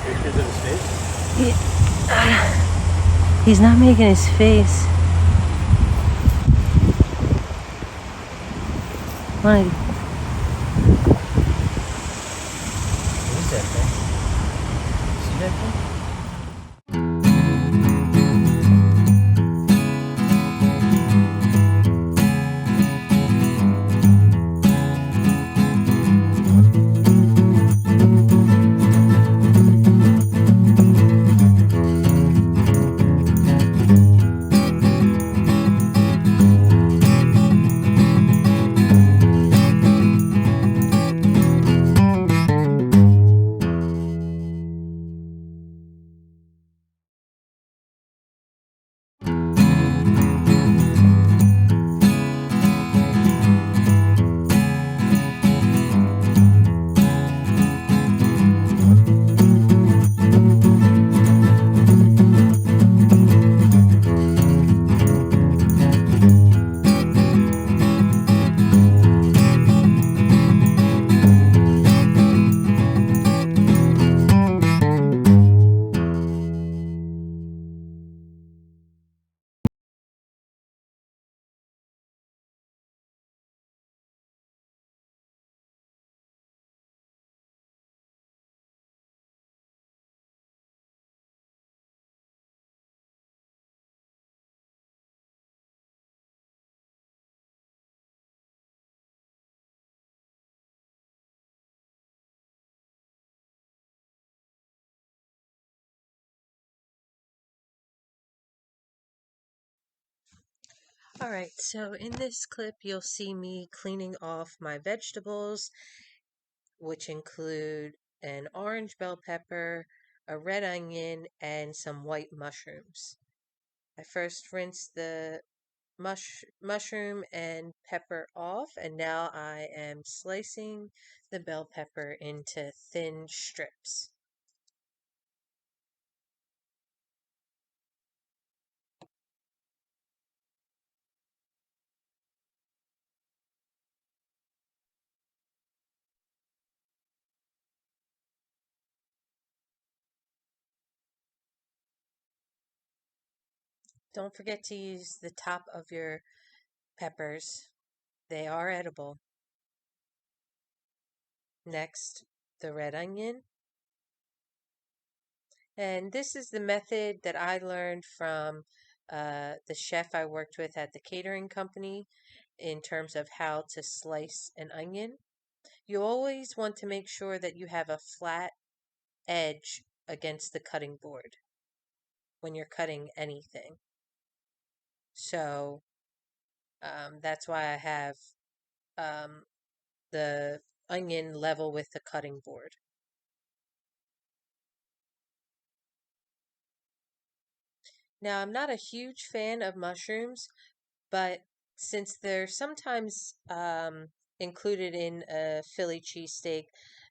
Pictures of his face? He's not making his face. What is that thing? See that thing? Alright, so in this clip you'll see me cleaning off my vegetables, which include an orange bell pepper, a red onion, and some white mushrooms. I first rinsed the mushroom and pepper off, and now I am slicing the bell pepper into thin strips. Don't forget to use the top of your peppers. They are edible. Next, the red onion. And this is the method that I learned from the chef I worked with at the catering company in terms of how to slice an onion. You always want to make sure that you have a flat edge against the cutting board when you're cutting anything. So that's why I have the onion level with the cutting board. Now, I'm not a huge fan of mushrooms, but since they're sometimes included in a Philly cheesesteak,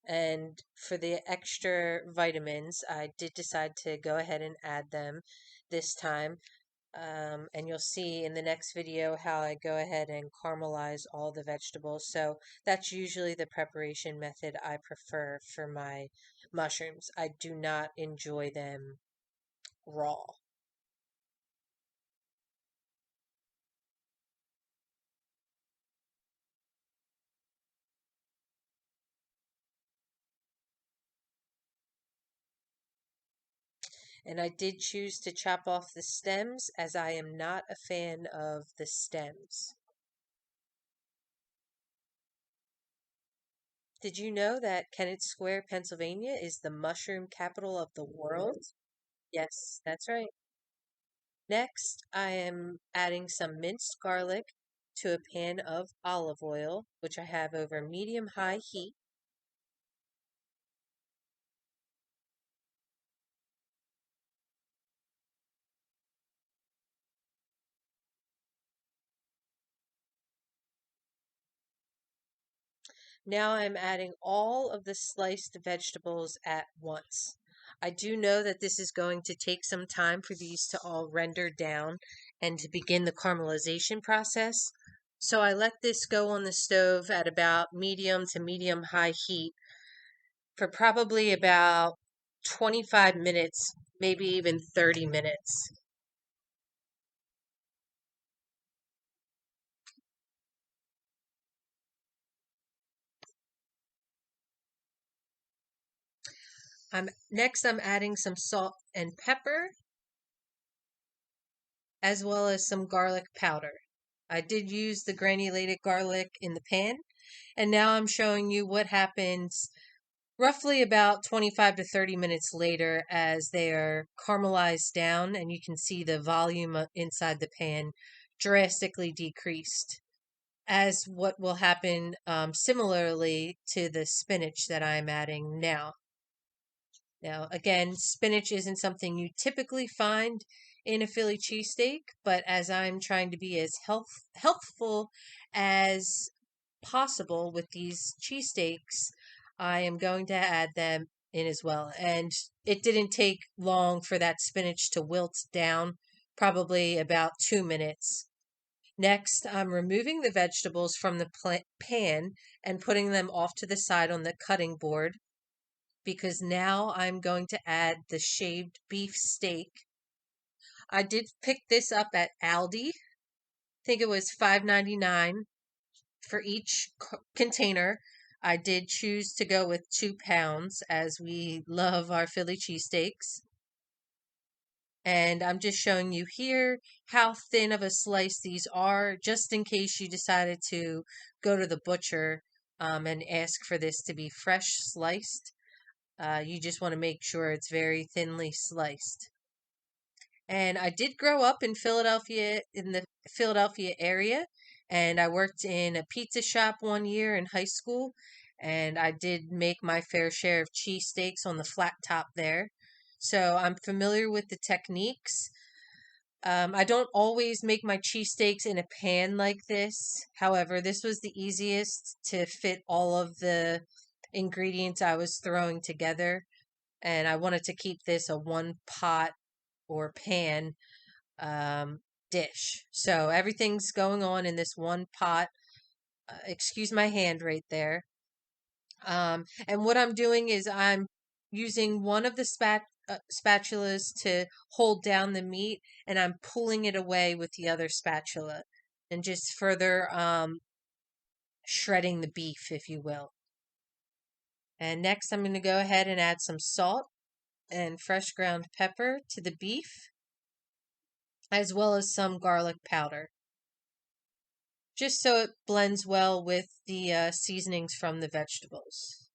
and for the extra vitamins, I did decide to go ahead and add them this time. And you'll see in the next video how I go ahead and caramelize all the vegetables. So that's usually the preparation method I prefer for my mushrooms. I do not enjoy them raw. And I did choose to chop off the stems as I am not a fan of the stems. Did you know that Kennett Square, Pennsylvania is the mushroom capital of the world? Yes, that's right. Next, I am adding some minced garlic to a pan of olive oil, which I have over medium-high heat. Now I'm adding all of the sliced vegetables at once. I do know that this is going to take some time for these to all render down and to begin the caramelization process. So I let this go on the stove at about medium to medium high heat for probably about 25 minutes, maybe even 30 minutes. I'm adding some salt and pepper as well as some garlic powder. I did use the granulated garlic in the pan, and now I'm showing you what happens roughly about 25 to 30 minutes later as they are caramelized down and you can see the volume inside the pan drastically decreased. As what will happen similarly to the spinach that I'm adding now. Now, again, spinach isn't something you typically find in a Philly cheesesteak, but as I'm trying to be as healthful as possible with these cheesesteaks, I am going to add them in as well. And it didn't take long for that spinach to wilt down, probably about 2 minutes. Next, I'm removing the vegetables from the pan and putting them off to the side on the cutting board because now I'm going to add the shaved beef steak. I did pick this up at Aldi. I think it was $5.99 for each container. I did choose to go with 2 pounds as we love our Philly cheesesteaks. And I'm just showing you here how thin of a slice these are, just in case you decided to go to the butcher and ask for this to be fresh sliced. You just want to make sure it's very thinly sliced. And I did grow up in Philadelphia, in the Philadelphia area, and I worked in a pizza shop one year in high school, and I did make my fair share of cheesesteaks on the flat top there. So I'm familiar with the techniques. I don't always make my cheesesteaks in a pan like this. However, this was the easiest to fit all of the ingredients I was throwing together, and I wanted to keep this a one pot or pan um, dish. So everything's going on in this one pot. Excuse my hand right there. And what I'm doing is I'm using one of the spatulas to hold down the meat, and I'm pulling it away with the other spatula, and just further shredding the beef, if you will. And next, I'm going to go ahead and add some salt and fresh ground pepper to the beef, as well as some garlic powder, just so it blends well with the seasonings from the vegetables.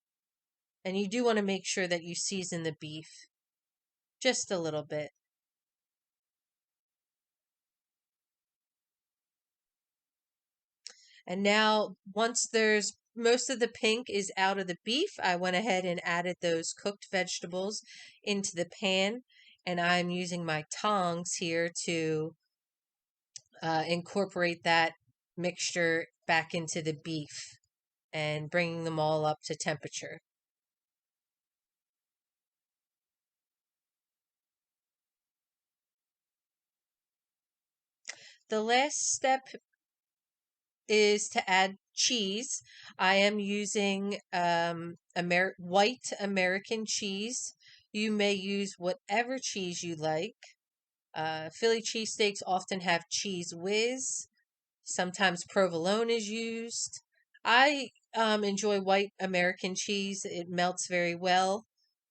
And you do want to make sure that you season the beef just a little bit. And now, once there's most of the pink is out of the beef, I went ahead and added those cooked vegetables into the pan. And I'm using my tongs here to incorporate that mixture back into the beef and bringing them all up to temperature. The last step is to add cheese. I am using white American cheese. You may use whatever cheese you like. Philly cheesesteaks often have cheese whiz. Sometimes provolone is used. I enjoy white American cheese. It melts very well.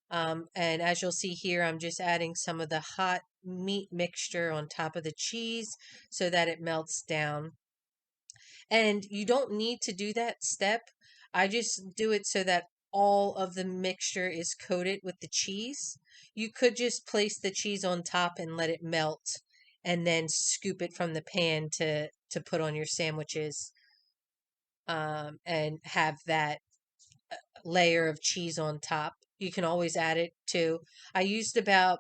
And as you'll see here, I'm just adding some of the hot meat mixture on top of the cheese so that it melts down. And you don't need to do that step. I just do it so that all of the mixture is coated with the cheese. You could just place the cheese on top and let it melt and then scoop it from the pan to put on your sandwiches and have that layer of cheese on top. You can always add it too. I used about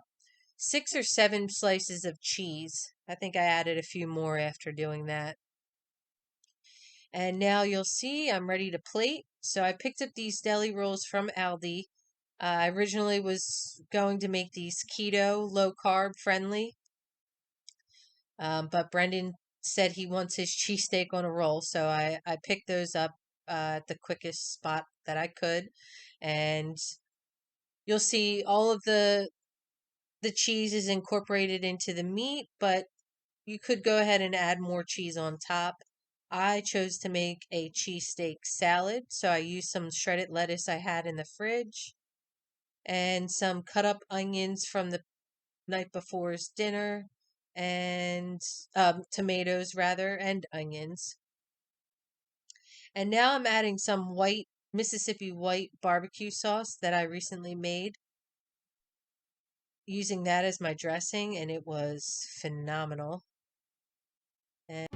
6 or 7 slices of cheese. I think I added a few more after doing that. And now you'll see I'm ready to plate. So I picked up these deli rolls from Aldi. I originally was going to make these keto, low carb friendly, but Brendan said he wants his cheesesteak on a roll. So I picked those up at the quickest spot that I could. And you'll see all of the cheese is incorporated into the meat, but you could go ahead and add more cheese on top. I chose to make a cheesesteak salad, so I used some shredded lettuce I had in the fridge and some cut up onions from the night before's dinner and tomatoes rather and onions. And now I'm adding some white Mississippi white barbecue sauce that I recently made, using that as my dressing, and it was phenomenal. And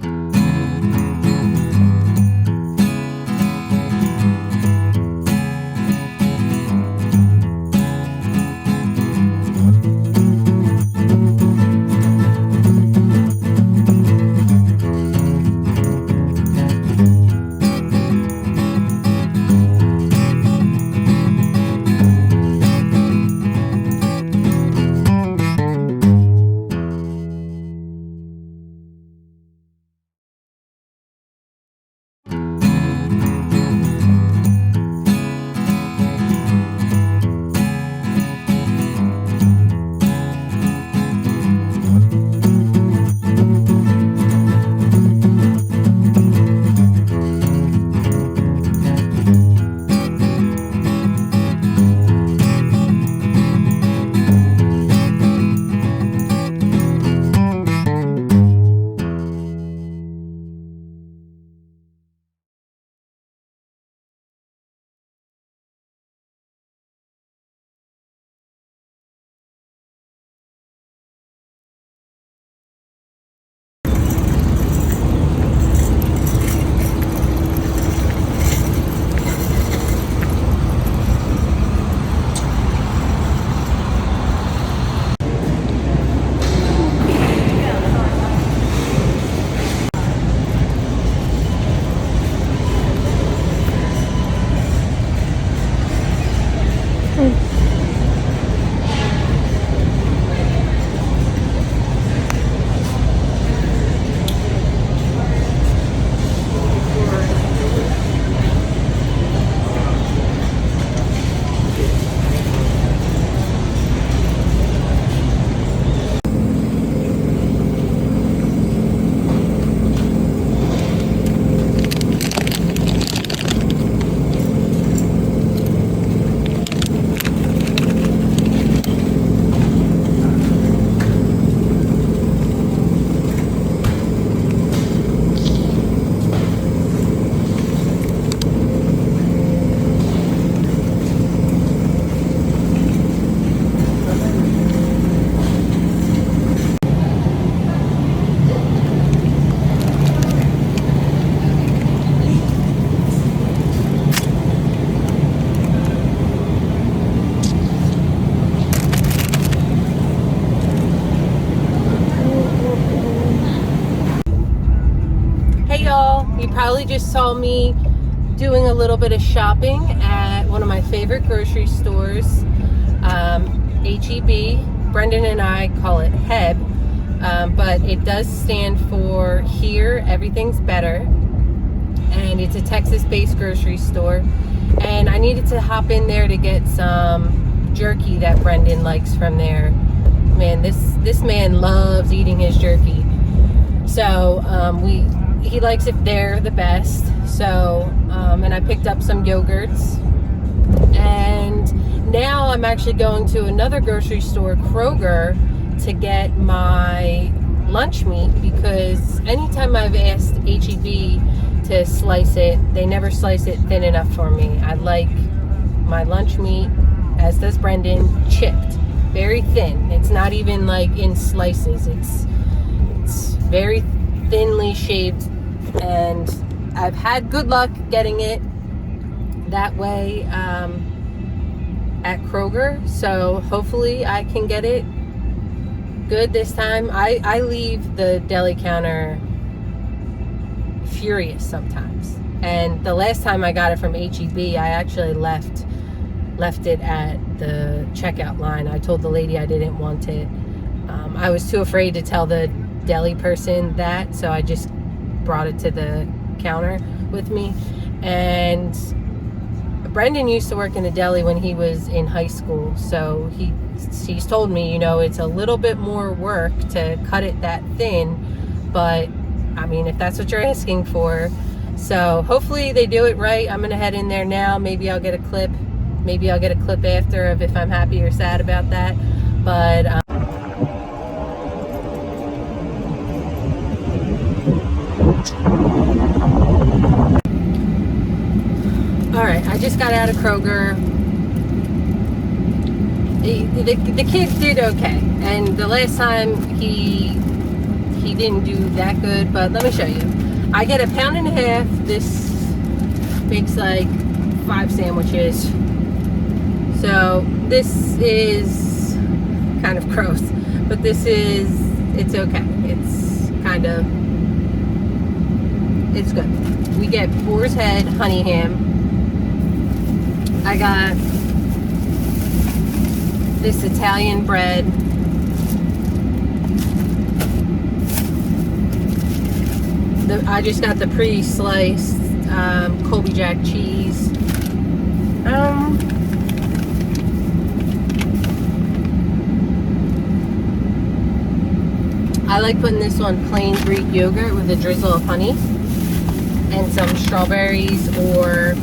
hey y'all, you probably just saw me doing a little bit of shopping at one of my favorite grocery stores, H-E-B. Brendan and I call it H-E-B, but it does stand for Here Everything's Better, and it's a Texas-based grocery store. And I needed to hop in there to get some jerky that Brendan likes from there. Man, this man loves eating his jerky. So he likes it there the best. So and I picked up some yogurts. And now I'm actually going to another grocery store, Kroger, to get my lunch meat, because anytime I've asked H-E-B to slice it, they never slice it thin enough for me. I like my lunch meat, as does Brendan, chipped, very thin. It's not even like in slices. It's very thinly shaved, and I've had good luck getting it that way at Kroger, so hopefully I can get it good this time. I leave the deli counter furious sometimes, and the last time I got it from H-E-B, I actually left it at the checkout line. I told the lady I didn't want it. I was too afraid to tell the deli person that, so I just brought it to the counter with me. And Brendan used to work in a deli when he was in high school, so he's told me, you know, it's a little bit more work to cut it that thin, but I mean, if that's what you're asking for. So hopefully they do it right. I'm gonna head in there now. Maybe I'll get a clip. Maybe I'll get a clip after of if I'm happy or sad about that. But all right, I just got out of Kroger. The kid did okay, and the last time he didn't do that good, but let me show you. I get a pound and a half. This makes like 5 sandwiches. So this is kind of gross, but it's okay. It's good. We get boar's head honey ham. I got this Italian bread. I just got the pre-sliced Colby Jack cheese. I like putting this on plain Greek yogurt with a drizzle of honey and some strawberries, or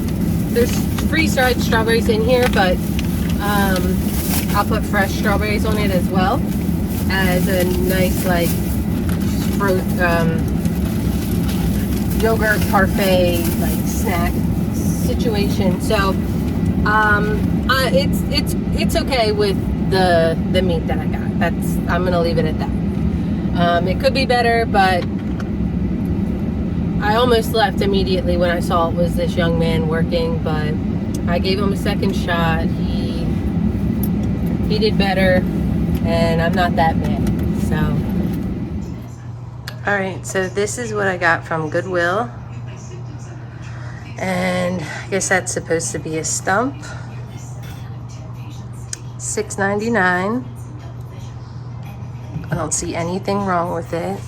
there's freeze-dried strawberries in here, but I'll put fresh strawberries on it as well as a nice like fruit yogurt parfait like snack situation. So it's okay with the meat that I got. I'm gonna leave it at that. It could be better, but I almost left immediately when I saw it was this young man working, but I gave him a second shot. He did better, and I'm not that mad. So all right, so this is what I got from Goodwill, and I guess that's supposed to be a stump. $6.99. I don't see anything wrong with it.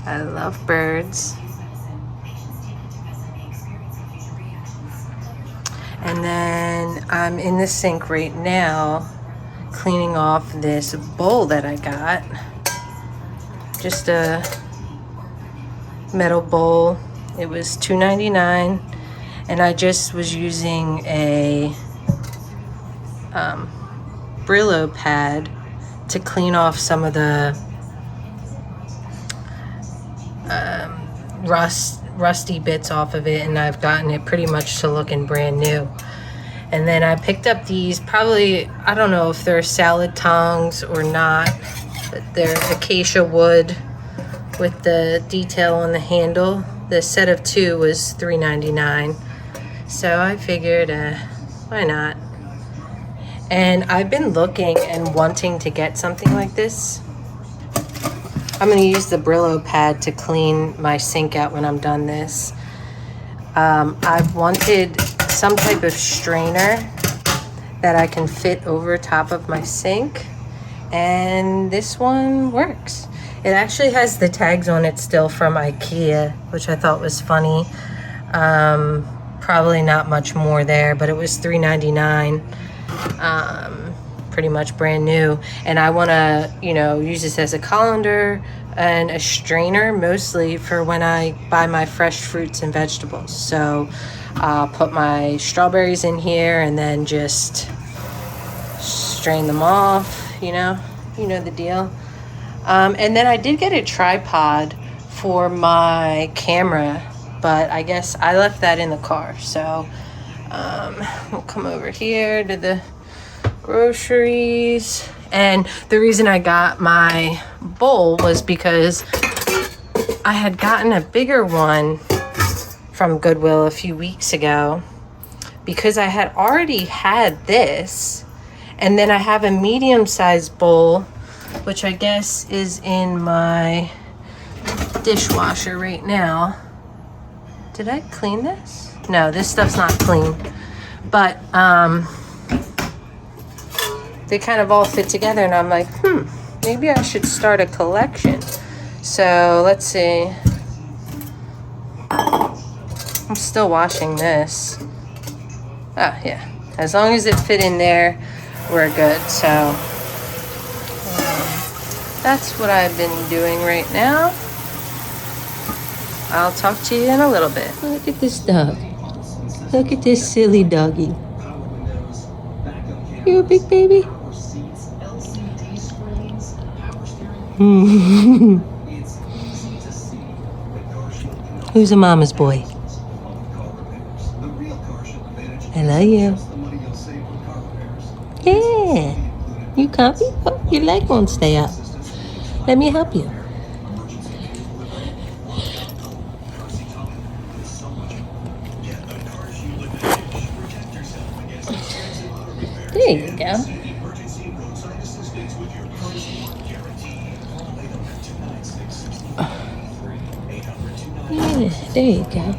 I love birds. And then I'm in the sink right now cleaning off this bowl that I got. Just a metal bowl. It was $2.99, and I just was using a Brillo pad to clean off some of the rusty bits off of it, and I've gotten it pretty much to looking brand new. And then I picked up these, probably, I don't know if they're salad tongs or not, but they're acacia wood with the detail on the handle. The set of 2 was $3.99, so I figured why not. And I've been looking and wanting to get something like this. I'm going to use the Brillo pad to clean my sink out when I'm done this. I've wanted some type of strainer that I can fit over top of my sink, and this one works. It actually has the tags on it still from IKEA, which I thought was funny. Probably not much more there, but it was $3.99. Pretty much brand new, and I want to, you know, use this as a colander and a strainer, mostly for when I buy my fresh fruits and vegetables. So I'll put my strawberries in here and then just strain them off, you know the deal. And then I did get a tripod for my camera, but I guess I left that in the car. So we'll come over here to the groceries, and the reason I got my bowl was because I had gotten a bigger one from Goodwill a few weeks ago, because I had already had this, and then I have a medium-sized bowl, which I guess is in my dishwasher right now. Did I clean this? No, this stuff's not clean, but they kind of all fit together, and I'm like, maybe I should start a collection. So let's see. I'm still washing this. Oh, yeah. As long as it fit in there, we're good. So that's what I've been doing right now. I'll talk to you in a little bit. Look at this dog. Look at this silly doggy. You a big baby? Who's a mama's boy? I love you. Yeah. You comfy? Oh, your leg won't stay up. Let me help you. There you go. Yeah, there you go.